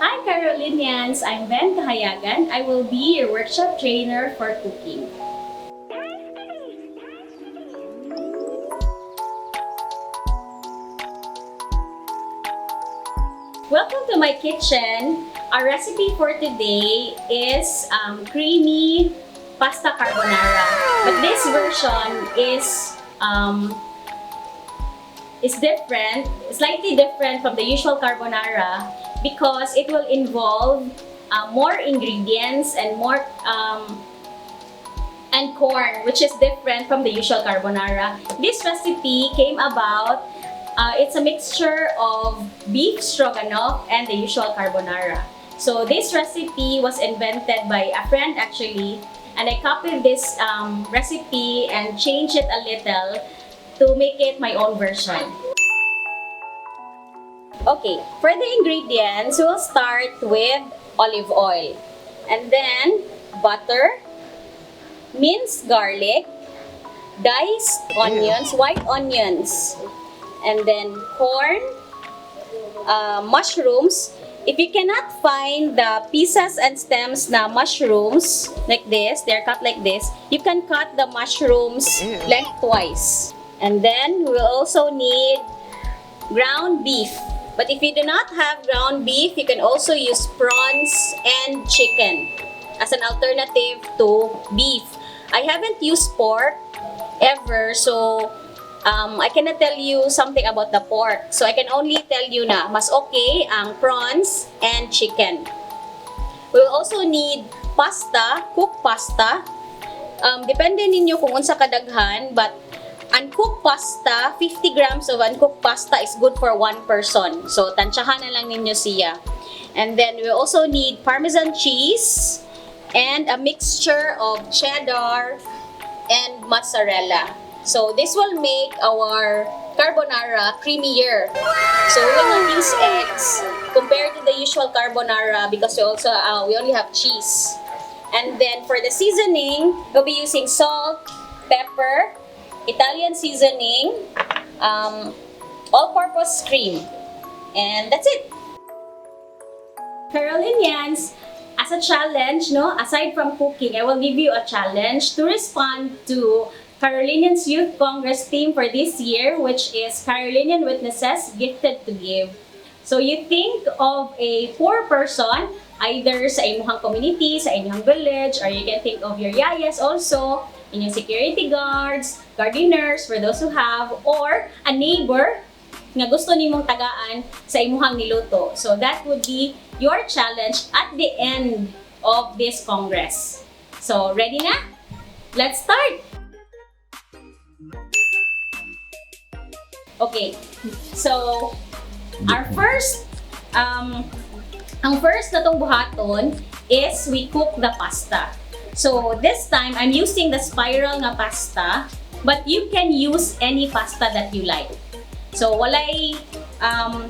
Hi Carolinians! I'm Ben Kahayagan. I will be your workshop trainer for cooking. Welcome to my kitchen. Our recipe for today is creamy pasta carbonara. But this version is different, slightly different from the usual carbonara because it will involve more ingredients and more and corn, which is different from the usual carbonara. This recipe came about, it's a mixture of beef stroganoff and the usual carbonara. So this recipe was invented by a friend actually, and I copied this recipe and changed it a little to make it my own version. Okay, for the ingredients, we'll start with olive oil, and then butter, minced garlic, diced onions, white onions, and then corn, mushrooms. If you cannot find the pieces and stems na mushrooms like this, they're cut like this, you can cut the mushrooms lengthwise. And then we'll also need ground beef. But if you do not have ground beef, you can also use prawns and chicken as an alternative to beef. I haven't used pork ever, so I cannot tell you something about the pork. So I can only tell you na mas okay ang prawns and chicken. We will also need pasta, cooked pasta. Depende ninyo kung unsa kadaghan, but uncooked pasta, 50 grams of uncooked pasta is good for one person. So tansyahan na lang ninyo siya. And then we also need Parmesan cheese and a mixture of cheddar and mozzarella. So this will make our carbonara creamier. So we will not use eggs compared to the usual carbonara because we only have cheese. And then for the seasoning, we'll be using salt, pepper, Italian seasoning, all-purpose cream, and that's it. Carolinians, as a challenge, aside from cooking, I will give you a challenge to respond to Carolinians Youth Congress theme for this year, which is Carolinian Witnesses Gifted to Give. So you think of a poor person, either sa inyong community, sa inyong village, or you can think of your yayas also, inyong security guards, gardeners, for those who have, or a neighbor nga gusto nimong tagaan sa imuhang niluto. So that would be your challenge at the end of this Congress. So ready na? Let's start! Okay, so our first, ang first na tong buhaton is we cook the pasta. So this time, I'm using the spiral nga pasta, but you can use any pasta that you like. So walay,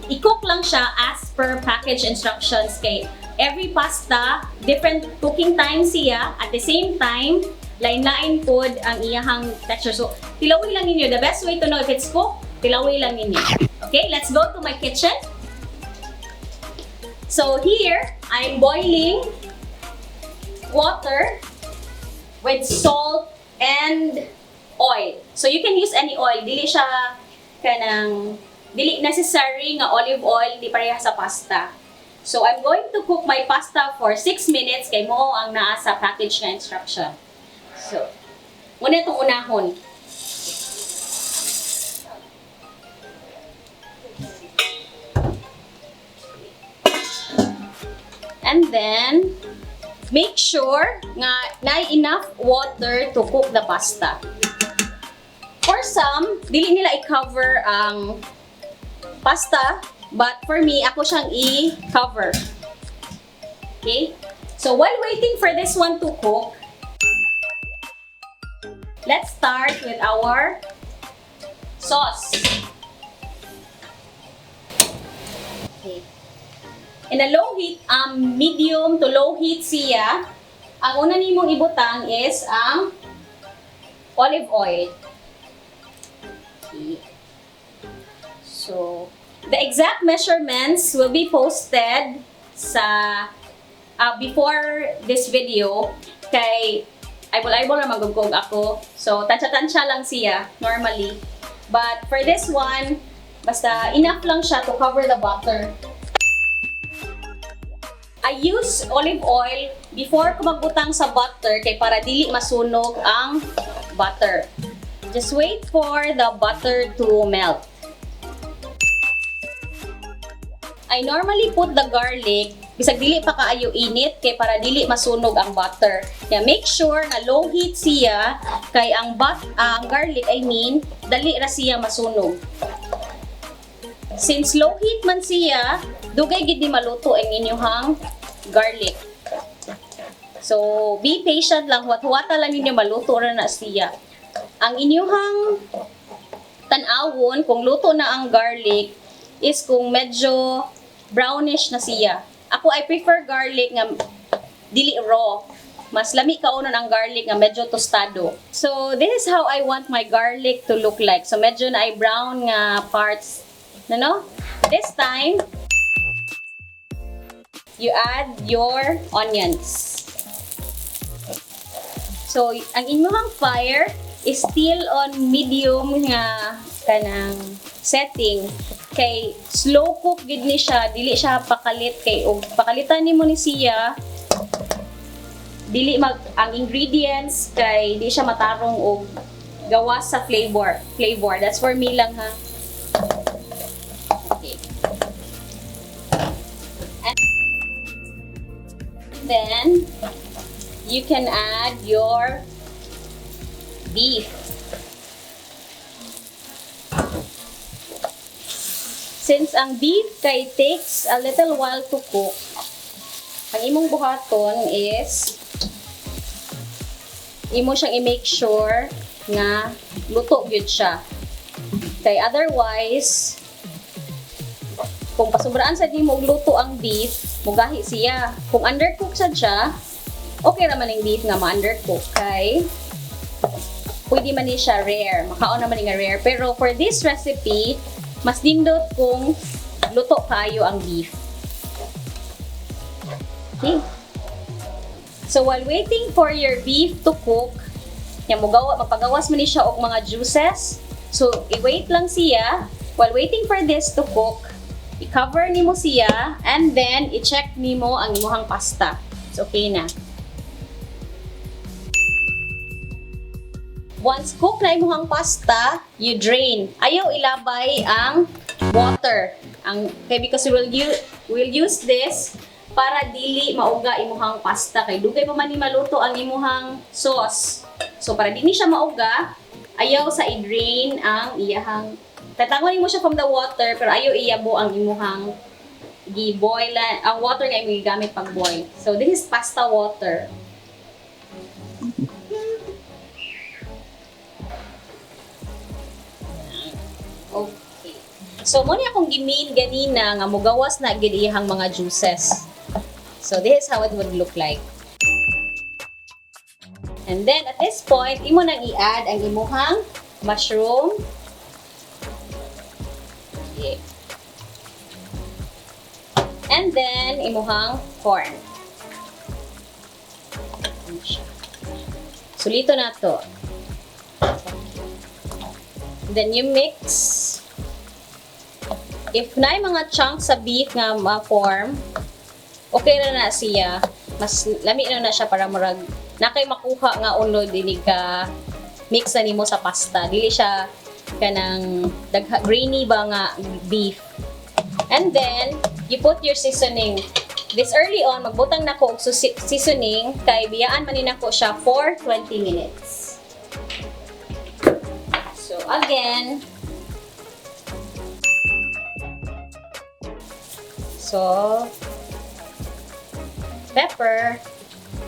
i-cook lang siya as per package instructions kay every pasta, different cooking time siya. At the same time, lain-lain pod ang iyahang texture. So tilawi lang ninyo. The best way to know if it's cooked, tilawi lang ninyo. Okay, let's go to my kitchen. So here, I'm boiling water with salt and oil. So you can use any oil. Dili siya dili necessary nga olive oil, di pareha sa pasta. So I'm going to cook my pasta for 6 minutes kay mo ang naa sa package nga instruction. So, muna itong unahon. And then, make sure nga na enough water to cook the pasta. For some, dili nila i-cover ang pasta, but for me, ako siyang i-cover. Okay? So while waiting for this one to cook, let's start with our sauce. Okay. In a low heat, medium to low heat siya, ang una nimong ibutang is ang olive oil. Okay. So, the exact measurements will be posted sa before this video kay eyeball na magugog ako. So, tansya-tansya lang siya normally. But for this one, basta enough lang siya to cover the butter. I use olive oil before ko magbutang sa butter kay para dili masunog ang butter. Just wait for the butter to melt. I normally put the garlic bisag dili pa kaayo init kay para dili masunog ang butter. Kaya make sure na low heat siya kay ang garlic dali ra siya masunog. Since low heat man siya, dugay gid ni maluto ang inyong garlic. So be patient lang, huwat-huwata lang ninyo maluto ra na siya. Ang inyong tan-awon kung luto na ang garlic is kung medyo brownish na siya. Ako, I prefer garlic nga dili raw. Mas lami kaunon ang garlic nga medyo tostado. So, this is how I want my garlic to look like. So, medyo na ay brown nga parts. No? This time, you add your onions. So, ang inyong fire is still on medium nga kanang setting. Kay slow cook gid ni siya, dili siya pakalit kay og pakalitan nimo ni siya dili ang ingredients kay di siya matarong og gawas sa flavor. That's for me lang ha. Okay. And then you can add your beef. Since ang beef kay takes a little while to cook, ang imong buhaton is imo siyang i-make sure nga luto gyud siya. Kay otherwise, kung pasubraan sa di mo luto ang beef, mugahi siya. Kung undercook siya, okay raman ang beef nga ma-undercook. Kay pwede man ni siya rare, makaon naman nga rare. Pero for this recipe, mas dindot kung luto kayo ang beef. Okay. So while waiting for your beef to cook, magpagawas man ni siya og mga juices. So i-wait lang siya. While waiting for this to cook, i-cover nimo siya and then i-check nimo ang imong pasta. It's okay na. Once cook na imong pasta, you drain. Ayaw ilabay ang water. Because we'll use this para dili mauga imong pasta. Kay dugay pa man ni maluto ang imong sauce. So para dili siya mauga, ayaw sa i-drain ang iyahang. Tatangon mo siya from the water pero ayaw iyabo ang imong gi-boil ang water nga imong gigamit pag boil. So this is pasta water. Okay. So, muna akong gimin ganina nga mugawas na gid iyang mga juices. So, this is how it would look like. And then, at this point, imo nang i-add ang imuhang mushroom. Okay. And then, imuhang corn. Sulito na to. Then you mix. If na mga chunks sa beef nga ma-form, okay na siya. Mas lami na siya para murag nakay makuha nga unod dinig ka mix na nimo sa pasta. Dili siya kanang grainy ba nga beef. And then you put your seasoning. This early on magbutang nako og seasoning kay biyaan man nako siya for 20 minutes. So again, pepper,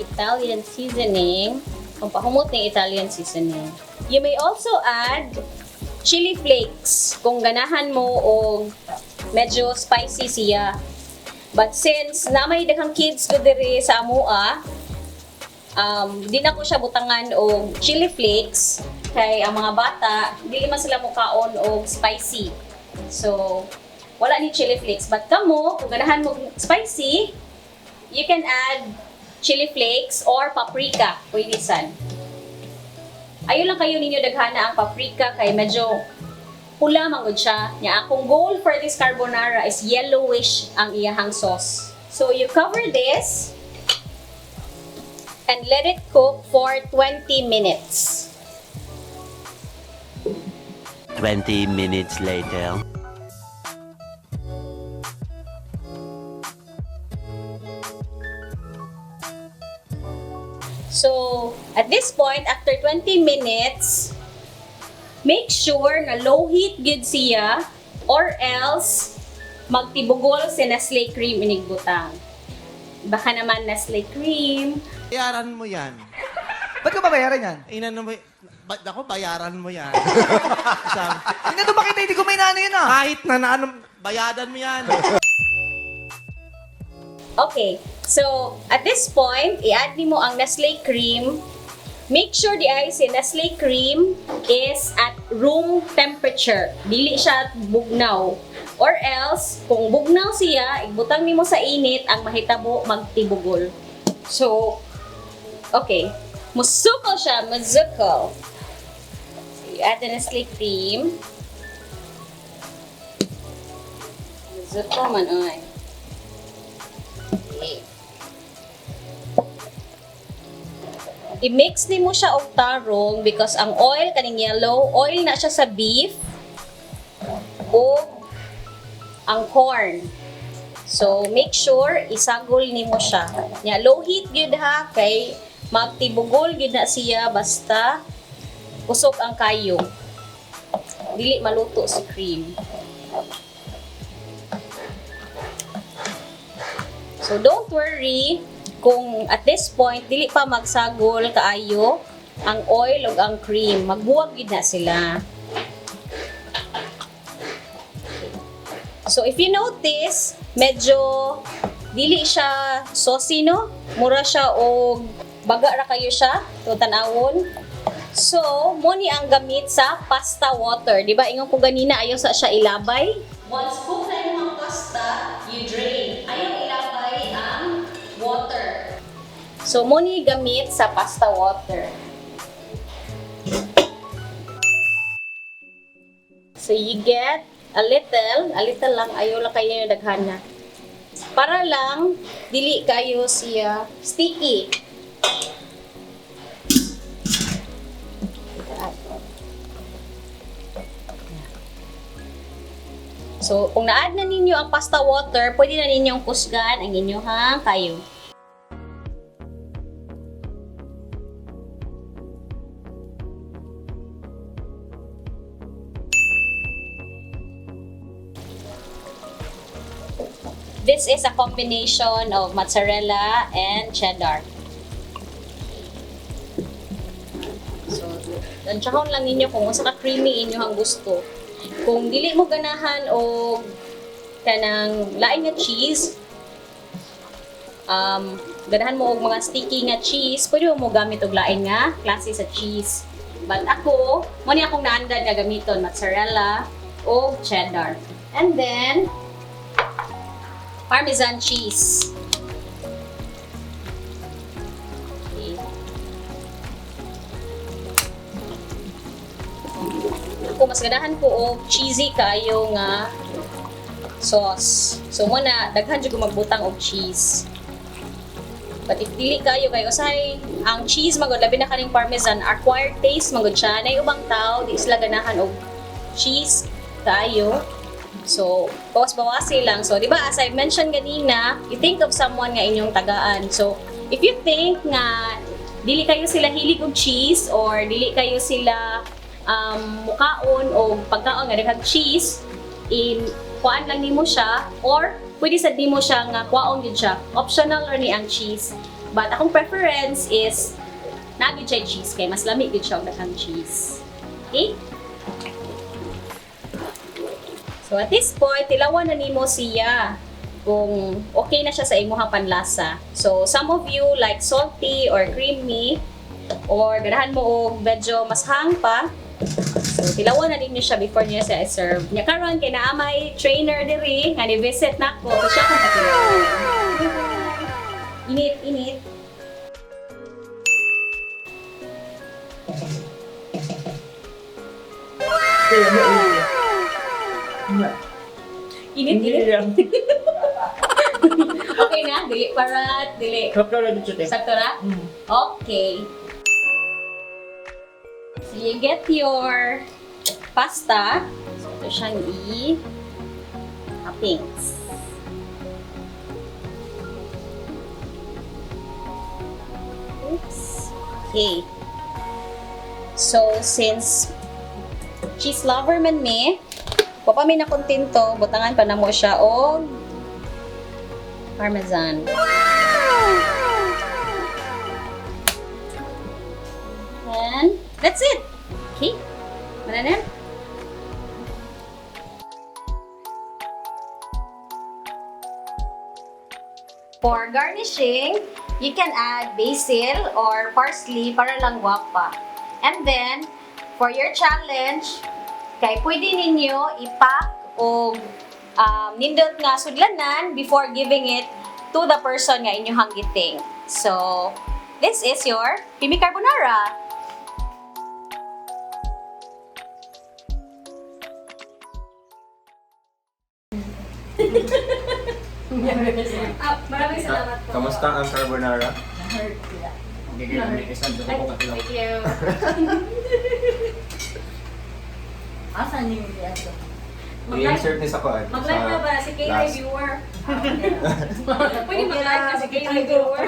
Italian seasoning, kung pahumot ng Italian seasoning. You may also add chili flakes kung ganahan mo o medyo spicy siya. But since namay daghang kids ko diri sa amua, di na ko siya butangan og chili flakes kay ang mga bata dili man sila mukaon og spicy. So wala ni chili flakes, but kamo kung ganahan mo spicy, you can add chili flakes or paprika. Pwede sad. Ayaw lang kayo ninyo daghana ang paprika kay medyo pula mangod siya. Nya akong goal for this carbonara is yellowish ang iyahang sauce. So you cover this and let it cook for 20 minutes. 20 minutes later. So, at this point, after 20 minutes, make sure na low heat gid siya or else magtibugol si Nestle cream inigbutang. Baka naman Nestle cream. Bayaran mo yan. Ba't ko babayaran yan? Inano mo, ako, bayaran mo yan. Sabi, Hindi na makita, hindi ko may nano yun ah. kahit na ano, bayadan mo yan. Okay, so at this point, i-add mo ang Nestle cream. Make sure di ay si Nestle cream is at room temperature. Dili siya bugnaw. Or else, kung bugnaw siya, ibutang nimo sa init, ang mahitabo magtibugol. So, okay. Musukol siya, musukol. So, you add the Nestle cream. Musukol man, oy. Okay. I-mix nimo siya og tarong because ang oil kaning yellow, oil na siya sa beef o ang corn. So, make sure isagol nimo siya. Nya low heat gyud ha kay magtibugol gyud na siya basta usok ang kayo. Dili maluto si cream. So, don't worry kung at this point dili pa magsagol kaayo ang oil ug ang cream. Magbuwag gyud na sila. So, if you notice, medyo dili siya saucy, no? Mura siya o baga ra kayo siya. Ito, tanawon. So, mo ni ang gamit sa pasta water. Di ba? Ingon ko ganina, ayaw sa siya ilabay. Once cook na yung mga pasta, you drain. Ayaw ilabay ang water. So, mo ni gamit sa pasta water. So, you get a little lang, ayaw lang kayo daghan na. Para lang, dili kayo siya sticky. So, kung na-add na ninyo ang pasta water, pwede na ninyong kusgan ang inyong kayo. This is a combination of mozzarella and cheddar. So, lansyahon lang ninyo kung unsa ka creamy inyong gusto. Kung dili mo ganahan o kanang lain nga cheese, ganahan mo og mga sticky nga cheese, pwede mo gamit og lain nga klase sa cheese. But ako, mo ni akong naandad nga gamiton mozzarella o cheddar. And then Parmesan cheese. Okay. Ako mas ganahan ko og cheesy kayo nga sauce. So muna daghan jud ko magbutang og cheese. But if dili kayo usahay ang cheese magod labi na kaning parmesan acquired taste magod siya. Nay ubang tao di sila ganahan og cheese kayo. So, bawas-bawasi lang. So, di ba, as I mentioned kanina, you think of someone nga inyong tagaan. So, if you think nga dili kayo sila hilig og cheese or dili kayo sila mukaon o pagkaon nga daghang cheese, kuan lang nimo siya or pwede sad nimo siya nga kuaon gyud siya. Optional ra ni ang cheese. But akong preference is nagid siya cheese kay mas lami gyud siya og daghang cheese. Okay? So at this point, tilawan na nimo siya kung okay na siya sa imuhang panlasa. So some of you like salty or creamy or ganahan mo og medyo mas hang pa. So tilawan na ninyo siya before niyo siya i-serve. Nya karon kay naamay trainer diri nga ni-visit nako, so siya kung Dili. lang. Okay na, dili parat, dili. Sakto na dito, te. Sakto na? Okay. So you get your pasta. So ito siyang i-toppings. Oops. Okay. So since cheese lover man me, wa pa mi na kontento, butangan pa na mo siya og parmesan. And that's it. Okay. Mananan. For garnishing, you can add basil or parsley para lang guwapa. And then, for your challenge, kay pwede ninyo ipack o nindot nga sudlanan before giving it to the person nga inyong giting. So, this is your Pimi Carbonara. Maraming salamat po. Kamusta ang carbonara? Thank you. Asan yung reaction? I-insert ni sa kuan. Mag-live na ba si Kay last. viewer? Pwede mag-live na si Kay viewer.